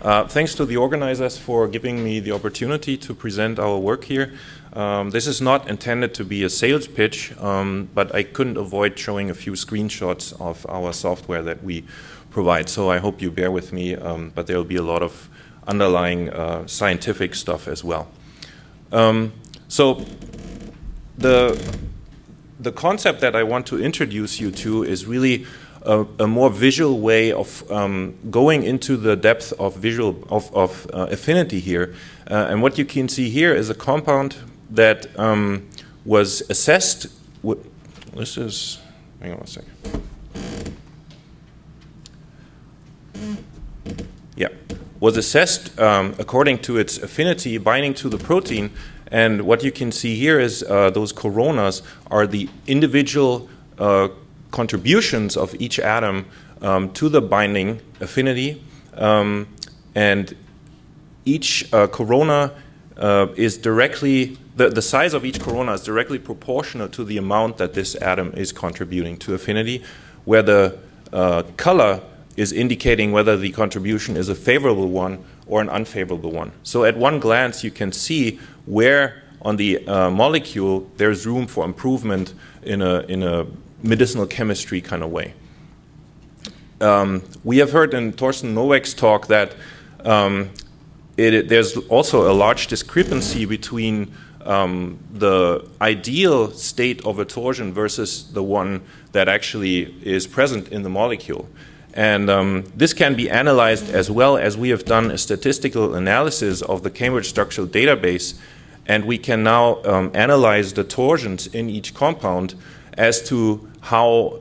Thanks to the organizers for giving me the opportunity to present our work here. This is not intended to be a sales pitch, but I couldn't avoid showing a few screenshots of our software that we provide. So I hope you bear with me, but there will be a lot of underlying scientific stuff as well. So the concept that I want to introduce you to is really a more visual way of going into the depth of affinity here. And what you can see here is a compound that was assessed. This is, hang on a second. Yeah, was assessed according to its affinity binding to the protein. And what you can see here is those coronas are the individual contributions of each atom to the binding affinity, and each corona is directly, the size of each corona is directly proportional to the amount that this atom is contributing to affinity, where the color is indicating whether the contribution is a favorable one or an unfavorable one. So at one glance you can see where on the molecule there's room for improvement in a medicinal chemistry kind of way. We have heard in Thorsten Nowak's talk that there's also a large discrepancy between the ideal state of a torsion versus the one that actually is present in the molecule. And this can be analyzed as well as we have done a statistical analysis of the Cambridge Structural Database, and we can now analyze the torsions in each compound as to how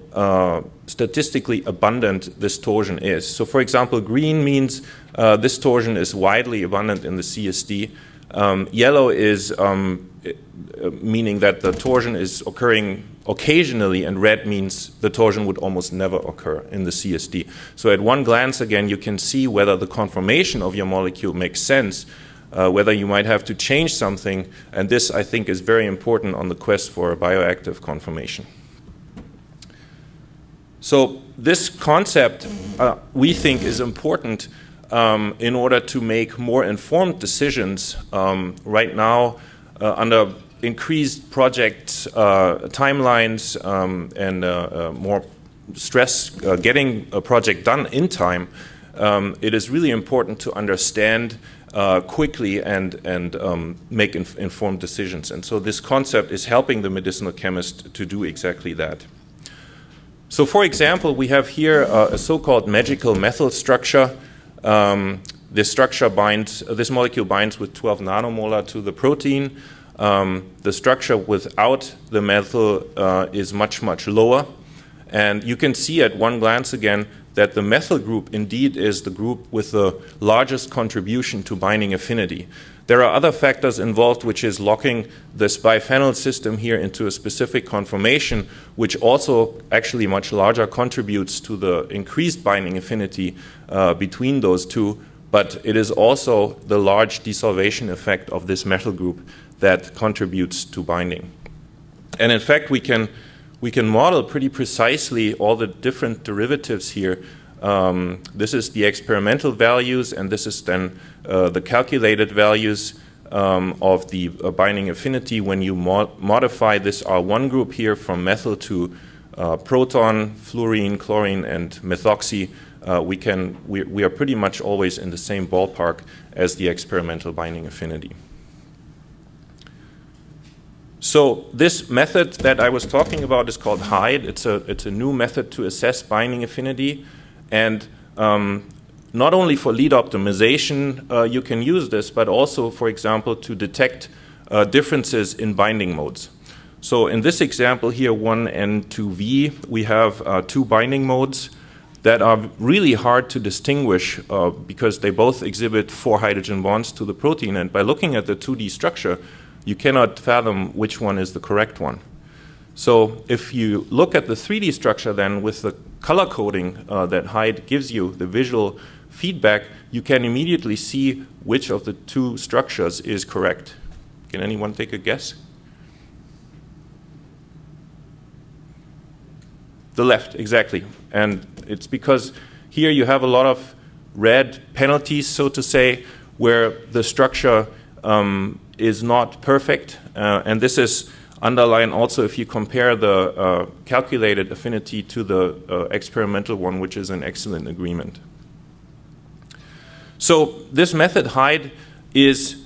statistically abundant this torsion is. So for example, green means this torsion is widely abundant in the CSD. Yellow is meaning that the torsion is occurring occasionally, and red means the torsion would almost never occur in the CSD. So at one glance, again, you can see whether the conformation of your molecule makes sense, whether you might have to change something, and this, I think, is very important on the quest for a bioactive conformation. So this concept, we think, is important in order to make more informed decisions right now under increased project timelines and more stress getting a project done in time. It is really important to understand quickly and make informed decisions. And so this concept is helping the medicinal chemist to do exactly that. So for example, we have here a so-called magical methyl structure. This structure binds, this molecule binds with 12 nanomolar to the protein. The structure without the methyl is much, much lower. And you can see at one glance again that the methyl group indeed is the group with the largest contribution to binding affinity. There are other factors involved, which is locking this biphenyl system here into a specific conformation, which also actually much larger contributes to the increased binding affinity between those two. But it is also the large desolvation effect of this methyl group that contributes to binding. And in fact, we can model pretty precisely all the different derivatives here. This is the experimental values, and this is then the calculated values of the binding affinity when you modify this R1 group here from methyl to proton, fluorine, chlorine, and methoxy. We are pretty much always in the same ballpark as the experimental binding affinity. So this method that I was talking about is called Hyde. It's a new method to assess binding affinity, and not only for lead optimization you can use this, but also, for example, to detect differences in binding modes. So in this example here, 1N2V, we have two binding modes that are really hard to distinguish because they both exhibit 4 hydrogen bonds to the protein, and by looking at the 2D structure, you cannot fathom which one is the correct one. So if you look at the 3D structure then with the color coding that Hyde gives you, the visual feedback, you can immediately see which of the two structures is correct. Can anyone take a guess? The left, exactly. And it's because here you have a lot of red penalties, so to say, where the structure is not perfect. And this is underlined also if you compare the calculated affinity to the experimental one, which is in excellent agreement. So this method, Hyde, is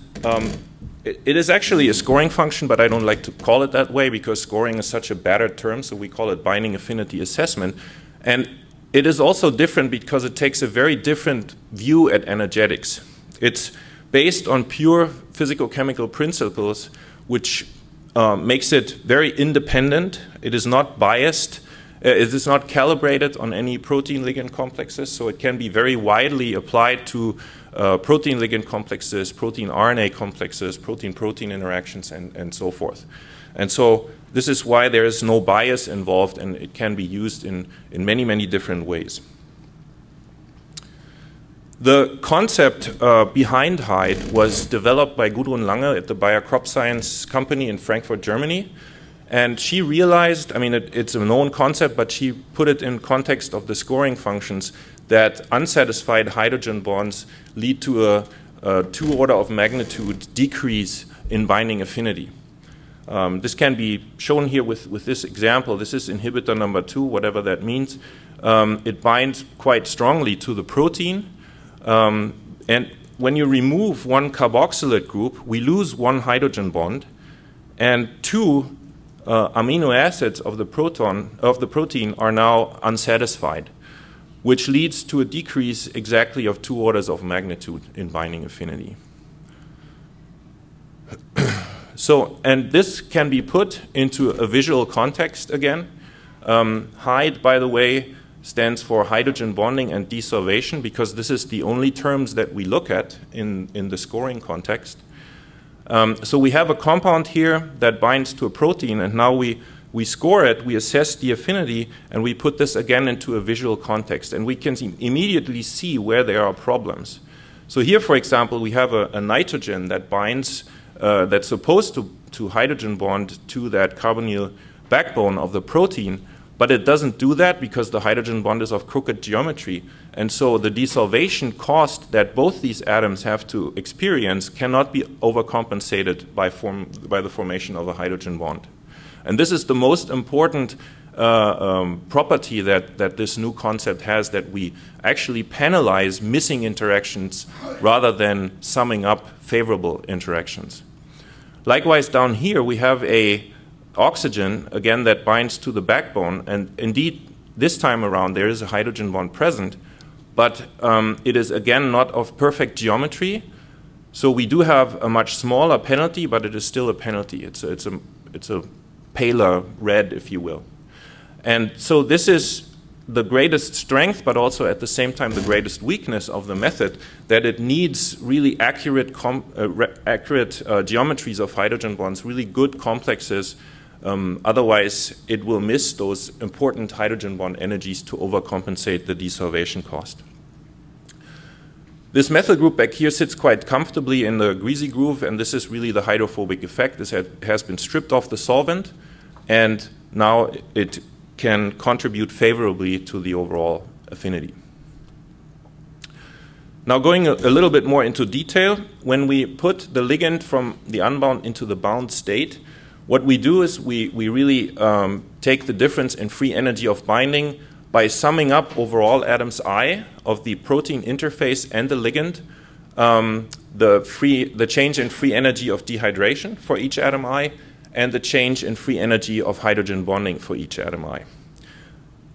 it is actually a scoring function, but I don't like to call it that way because scoring is such a battered term, so we call it binding affinity assessment. And it is also different because it takes a very different view at energetics. It's based on pure physicochemical principles, which makes it very independent. It is not biased. It is not calibrated on any protein-ligand complexes, so it can be very widely applied to protein-ligand complexes, protein-RNA complexes, protein-protein interactions, and so forth. And so this is why there is no bias involved, and it can be used in many, many different ways. The concept behind Hyde was developed by Gudrun Lange at the Bayer Crop Science Company in Frankfurt, Germany. And she realized, I mean, it's a known concept, but she put it in context of the scoring functions that unsatisfied hydrogen bonds lead to a 2 order of magnitude decrease in binding affinity. This can be shown here with this example. This is inhibitor number 2, whatever that means. It binds quite strongly to the protein. And when you remove one carboxylate group, we lose one hydrogen bond, and 2 amino acids of the protein are now unsatisfied, which leads to a decrease exactly of 2 orders of magnitude in binding affinity. So, and this can be put into a visual context again. Hyde, by the way, stands for hydrogen bonding and desolvation because this is the only terms that we look at in the scoring context. So we have a compound here that binds to a protein, and now we score it, we assess the affinity, and we put this again into a visual context, and we can immediately see where there are problems. So here, for example, we have a nitrogen that binds, that's supposed to hydrogen bond to that carbonyl backbone of the protein, but it doesn't do that because the hydrogen bond is of crooked geometry. And so the desolvation cost that both these atoms have to experience cannot be overcompensated by the formation of a hydrogen bond. And this is the most important property that this new concept has, that we actually penalize missing interactions rather than summing up favorable interactions. Likewise, down here we have a oxygen, again, that binds to the backbone, and indeed, this time around, there is a hydrogen bond present, but it is, again, not of perfect geometry, so we do have a much smaller penalty, but it is still a penalty. It's a paler red, if you will. And so this is the greatest strength, but also at the same time the greatest weakness of the method, that it needs really accurate geometries of hydrogen bonds, really good complexes. Otherwise, it will miss those important hydrogen bond energies to overcompensate the desolvation cost. This methyl group back here sits quite comfortably in the greasy groove, and this is really the hydrophobic effect. This has been stripped off the solvent, and now it can contribute favorably to the overall affinity. Now, going a little bit more into detail, when we put the ligand from the unbound into the bound state, what we do is we really take the difference in free energy of binding by summing up overall atoms I of the protein interface and the ligand, the change in free energy of dehydration for each atom I, and the change in free energy of hydrogen bonding for each atom I.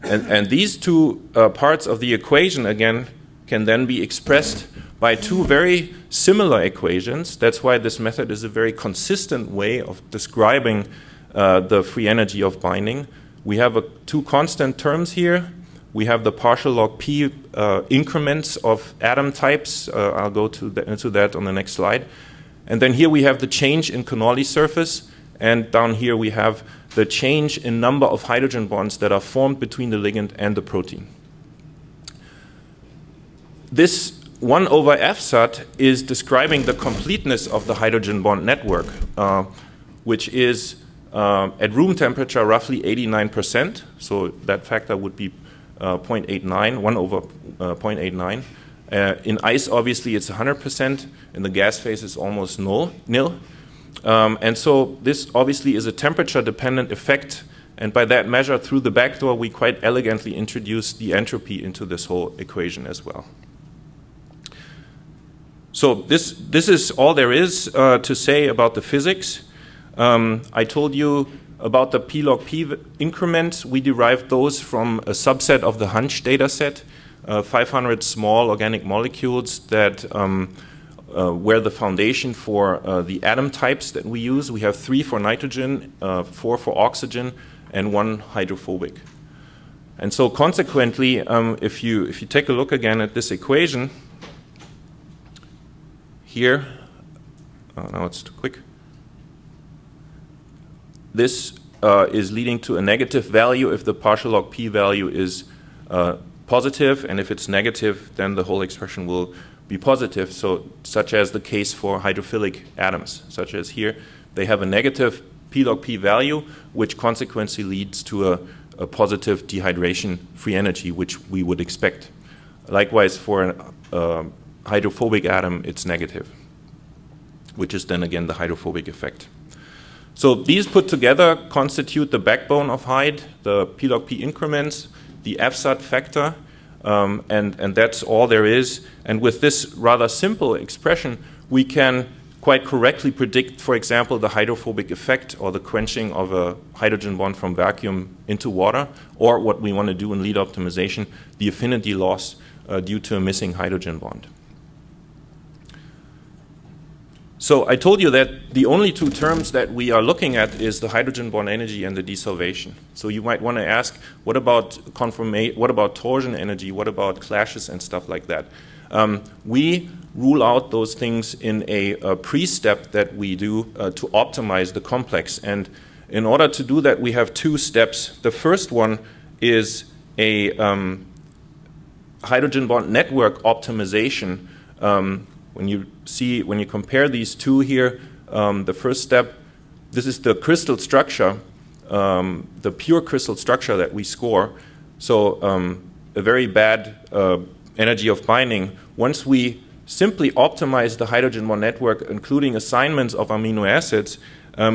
And these two parts of the equation, again, can then be expressed by two very similar equations. That's why this method is a very consistent way of describing the free energy of binding. We have two constant terms here. We have the partial log p increments of atom types. I'll go into that on the next slide. And then here we have the change in Connolly surface. And down here we have the change in number of hydrogen bonds that are formed between the ligand and the protein. This 1 over F sat is describing the completeness of the hydrogen bond network, which is at room temperature roughly 89%. So that factor would be 0.89, 1 over 0.89. In ice, obviously, it's 100%. In the gas phase, it's almost nil. And so this obviously is a temperature-dependent effect. And by that measure, through the back door, we quite elegantly introduce the entropy into this whole equation as well. So this is all there is to say about the physics. I told you about the P log P increments. We derived those from a subset of the Hunch data set, 500 small organic molecules that were the foundation for the atom types that we use. We have 3 for nitrogen, 4 for oxygen, and 1 hydrophobic. And so consequently, if you take a look again at this equation, here, now it's too quick. This is leading to a negative value if the partial log P value is positive, and if it's negative, then the whole expression will be positive, so such as the case for hydrophilic atoms, such as here. They have a negative P log P value, which consequently leads to a positive dehydration free energy, which we would expect. Likewise, for a hydrophobic atom, it's negative, which is then again the hydrophobic effect. So these put together constitute the backbone of Hyde, the P log P increments, the FSAT factor, and that's all there is. And with this rather simple expression, we can quite correctly predict, for example, the hydrophobic effect or the quenching of a hydrogen bond from vacuum into water, or what we want to do in lead optimization, the affinity loss due to a missing hydrogen bond. So I told you that the only 2 terms that we are looking at is the hydrogen bond energy and the desolvation. So you might want to ask, what about torsion energy? What about clashes and stuff like that? We rule out those things in a pre-step that we do to optimize the complex. And in order to do that, we have 2 steps. The first one is a hydrogen bond network optimization. When you compare these 2 here, the first step, this is the crystal structure, the pure crystal structure that we score. So a very bad energy of binding. Once we simply optimize the hydrogen bond network, including assignments of amino acids,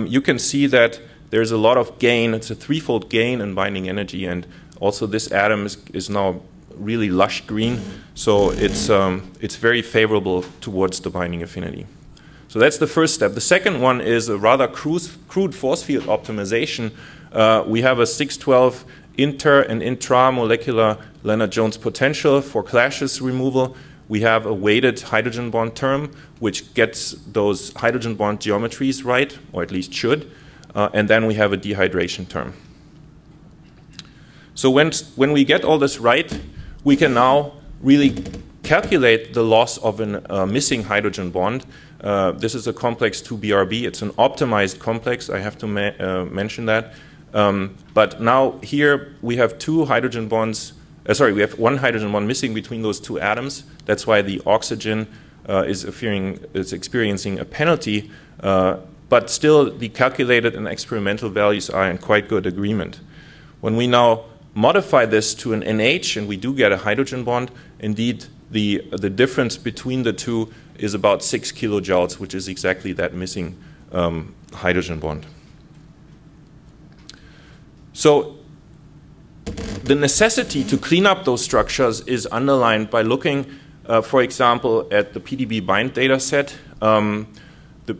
you can see that there's a lot of gain. It's a 3-fold gain in binding energy, and also this atom is now really lush green, so it's very favorable towards the binding affinity. So that's the first step. The second one is a rather crude force field optimization. We have a 612 inter and intramolecular Lennard-Jones potential for clashes removal. We have a weighted hydrogen bond term, which gets those hydrogen bond geometries right, or at least should, and then we have a dehydration term. So when we get all this right, we can now really calculate the loss of a missing hydrogen bond. This is a complex 2BRB. It's an optimized complex. I have to mention that. But now here we have 2 hydrogen bonds. We have 1 hydrogen bond missing between those 2 atoms. That's why the oxygen is experiencing a penalty. But still, the calculated and experimental values are in quite good agreement. When we now modify this to an NH, and we do get a hydrogen bond, indeed the difference between the 2 is about 6 kilojoules, which is exactly that missing hydrogen bond. So the necessity to clean up those structures is underlined by looking, for example, at the PDB bind data set.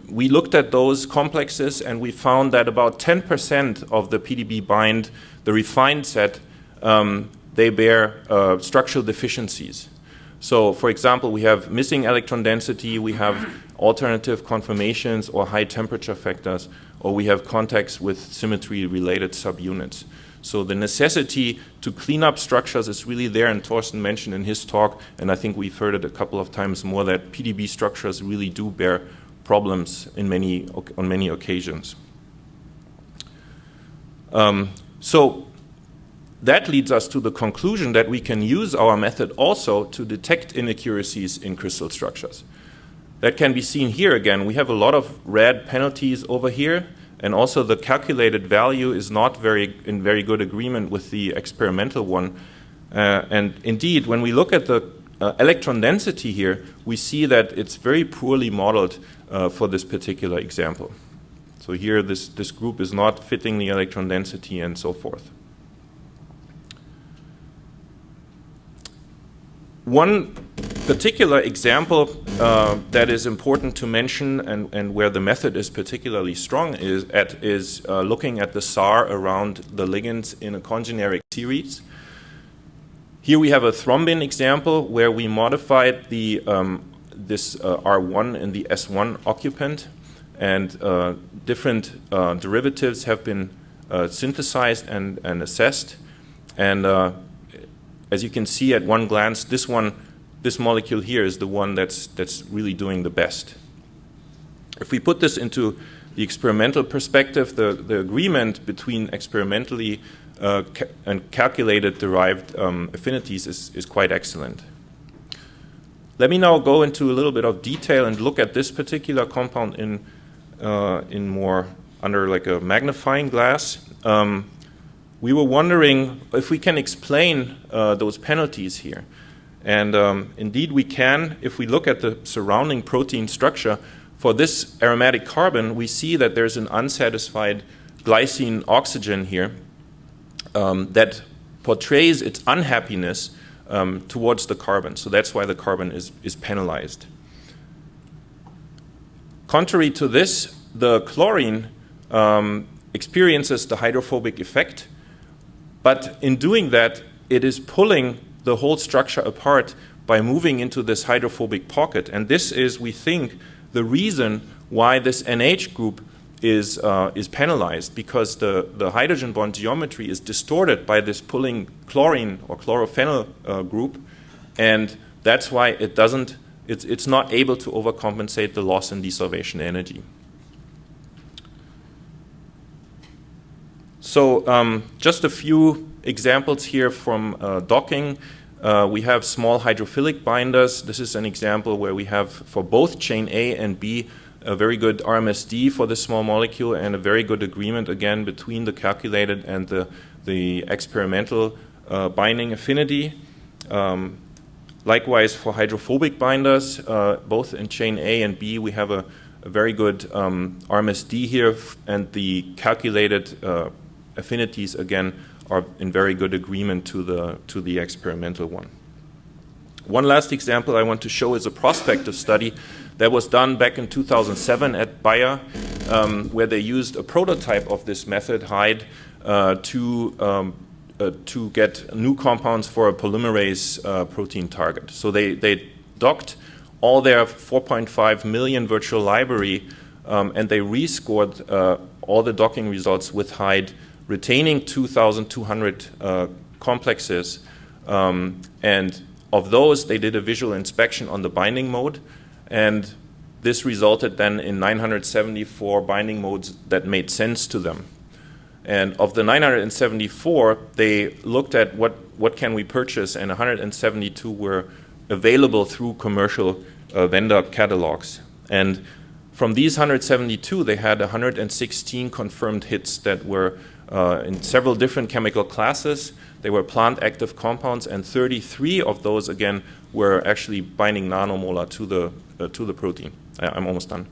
We looked at those complexes, and we found that about 10% of the PDB bind, the refined set, they bear structural deficiencies. So, for example, we have missing electron density, we have alternative conformations or high temperature factors, or we have contacts with symmetry-related subunits. So the necessity to clean up structures is really there, and Thorsten mentioned in his talk, and I think we've heard it a couple of times more, that PDB structures really do bear problems on many occasions. So that leads us to the conclusion that we can use our method also to detect inaccuracies in crystal structures. That can be seen here again. We have a lot of red penalties over here, and also the calculated value is not in very good agreement with the experimental one. And indeed, when we look at the electron density here, we see that it's very poorly modeled for this particular example. So here, this group is not fitting the electron density and so forth. One particular example that is important to mention and where the method is particularly strong is looking at the SAR around the ligands in a congeneric series. Here we have a thrombin example where we modified the, this R1 in the S1 occupant, and different derivatives have been synthesized and assessed. And as you can see at one glance, this molecule here is the one that's really doing the best. If we put this into the experimental perspective, the agreement between experimentally and calculated derived affinities is quite excellent. Let me now go into a little bit of detail and look at this particular compound in more under like a magnifying glass. We were wondering if we can explain those penalties here. And indeed we can. If we look at the surrounding protein structure, for this aromatic carbon, we see that there's an unsatisfied glycine oxygen here that portrays its unhappiness towards the carbon. So that's why the carbon is penalized. Contrary to this, the chlorine experiences the hydrophobic effect, but in doing that, it is pulling the whole structure apart by moving into this hydrophobic pocket. And this is, we think, the reason why this NH group is penalized, because the hydrogen bond geometry is distorted by this pulling chlorine or chlorophenyl group, and that's why it's not able to overcompensate the loss in desolvation energy. So just a few examples here from docking. We have small hydrophilic binders. This is an example where we have, for both chain A and B, a very good RMSD for this small molecule and a very good agreement, again, between the calculated and the experimental binding affinity. Likewise, for hydrophobic binders, both in chain A and B, we have a very good RMSD here, and the calculated affinities, again, are in very good agreement to the experimental one. One last example I want to show is a prospective study that was done back in 2007 at Bayer, where they used a prototype of this method, Hyde, to get new compounds for a polymerase protein target. So they docked all their 4.5 million virtual library, and they rescored all the docking results with Hyde, retaining 2,200 complexes, and of those, they did a visual inspection on the binding mode, and this resulted then in 974 binding modes that made sense to them. And of the 974, they looked at what can we purchase, and 172 were available through commercial vendor catalogs. And from these 172, they had 116 confirmed hits that were in several different chemical classes. They were plant-active compounds, and 33 of those, again, were actually binding nanomolar to the protein. I'm almost done.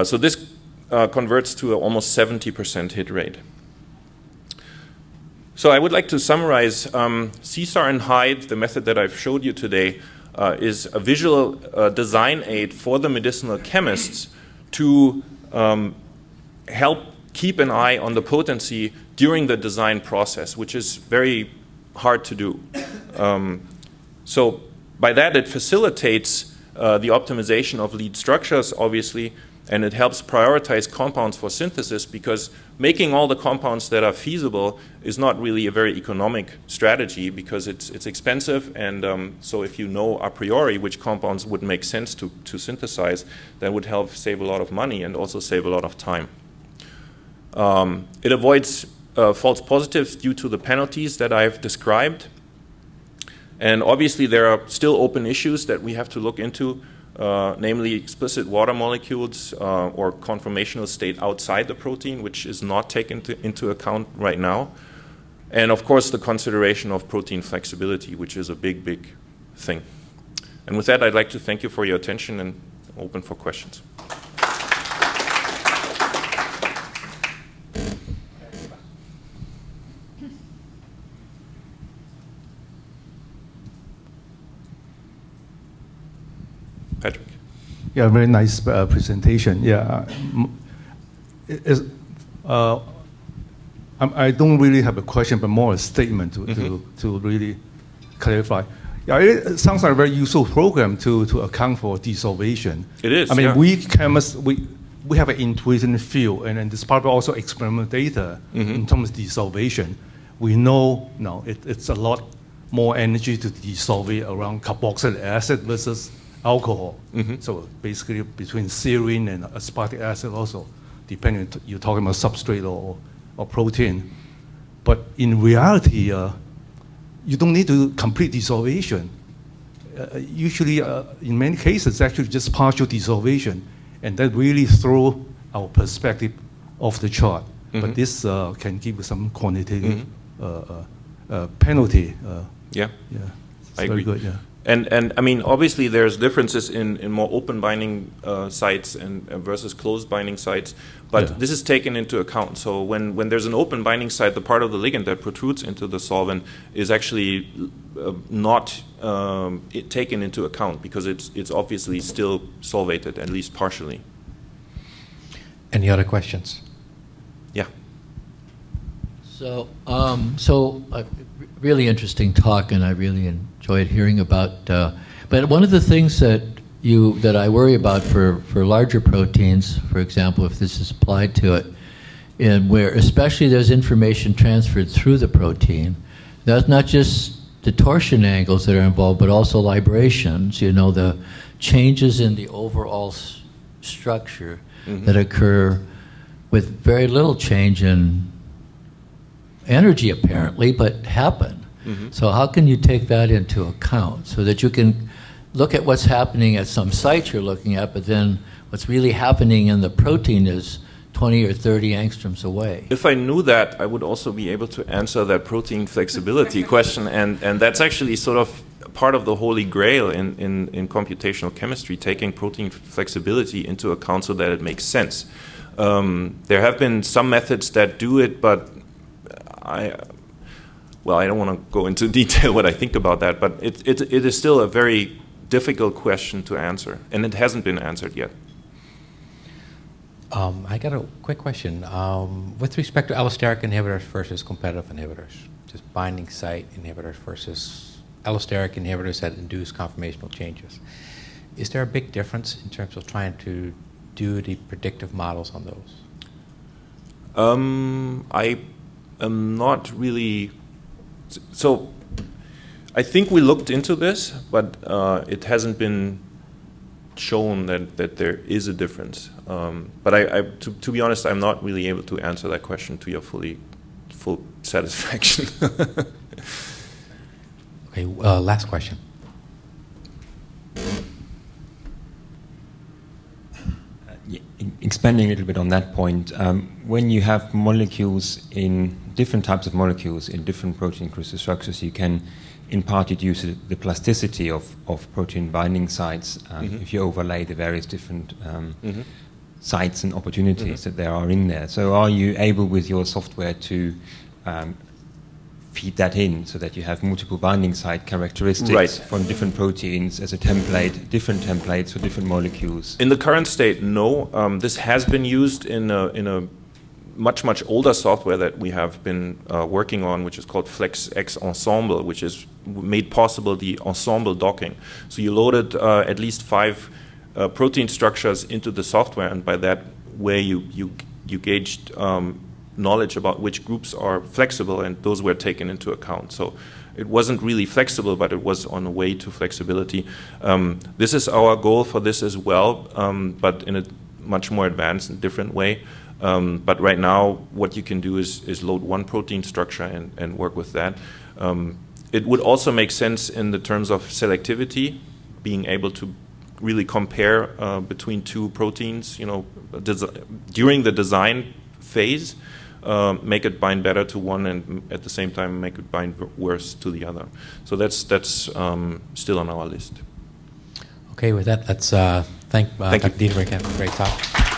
So this converts to almost 70% hit rate. So I would like to summarize. CSAR and Hyde, the method that I've showed you today, is a visual design aid for the medicinal chemists to help keep an eye on the potency during the design process, which is very hard to do. So by that, it facilitates the optimization of lead structures, obviously, and it helps prioritize compounds for synthesis, because making all the compounds that are feasible is not really a very economic strategy, because it's expensive, and so if you know a priori which compounds would make sense to synthesize, that would help save a lot of money and also save a lot of time. It avoids false positives due to the penalties that I've described. And obviously there are still open issues that we have to look into, namely explicit water molecules or conformational state outside the protein, which is not taken into account right now. And of course the consideration of protein flexibility, which is a big, big thing. And with that, I'd like to thank you for your attention and open for questions. Patrick. Yeah, very nice presentation. Yeah, I don't really have a question, but more a statement to really clarify. Yeah, it sounds like a very useful program to account for desolvation. It is. I mean, yeah. we chemists, we have an intuition field, and this probably also experimental data in terms of desolvation. We know it's a lot more energy to dissolve it around carboxylic acid versus alcohol. So basically between serine and aspartic acid also, depending you're talking about substrate or protein. But in reality, you don't need to complete desolvation. Usually, in many cases, actually just partial desolvation, and that really throw our perspective off the chart. But this can give you some quantitative penalty. Yeah, I agree. Very good. Yeah. And I mean, obviously, there's differences in more open binding sites and versus closed binding sites, but this is taken into account. So when there's an open binding site, the part of the ligand that protrudes into the solvent is actually not taken into account because it's obviously still solvated, at least partially. Any other questions? Yeah. So, really interesting talk, and I really enjoyed hearing about. But one of the things that I worry about for larger proteins, for example, if this is applied to it, and where especially there's information transferred through the protein, that's not just the torsion angles that are involved, but also librations. You know, the changes in the overall structure that occur with very little change in energy apparently, but happen. So how can you take that into account so that you can look at what's happening at some site you're looking at, but then what's really happening in the protein is 20 or 30 angstroms away? If I knew that, I would also be able to answer that protein flexibility question, and that's actually sort of part of the holy grail in computational chemistry, taking protein flexibility into account so that it makes sense. There have been some methods that do it, but I don't want to go into detail what I think about that, but it is still a very difficult question to answer, and it hasn't been answered yet. I got a quick question. With respect to allosteric inhibitors versus competitive inhibitors, just binding site inhibitors versus allosteric inhibitors that induce conformational changes, is there a big difference in terms of trying to do the predictive models on those? I am not really. So I think we looked into this, but it hasn't been shown that there is a difference. But to be honest, I'm not really able to answer that question to your full satisfaction. Okay, last question. Expanding a little bit on that point, when you have molecules in different types of molecules in different protein crystal structures, you can in part deduce the plasticity of protein binding sites if you overlay the various different sites and opportunities that there are in there. So are you able with your software to feed that in so that you have multiple binding site characteristics from different proteins as a template, different templates for different molecules? In the current state, no. This has been used in a much older software that we have been working on, which is called FlexX Ensemble, which is made possible the ensemble docking. So you loaded at least 5 protein structures into the software, and by that way you gauged knowledge about which groups are flexible, and those were taken into account. So it wasn't really flexible, but it was on the way to flexibility. This is our goal for this as well, but in a much more advanced and different way. But right now, what you can do is load one protein structure and work with that. It would also make sense in the terms of selectivity, being able to really compare between 2 proteins, during the design phase, make it bind better to one and at the same time make it bind worse to the other. So that's still on our list. Okay, with that, let's thank Thank you. Dr. Detering for a great talk.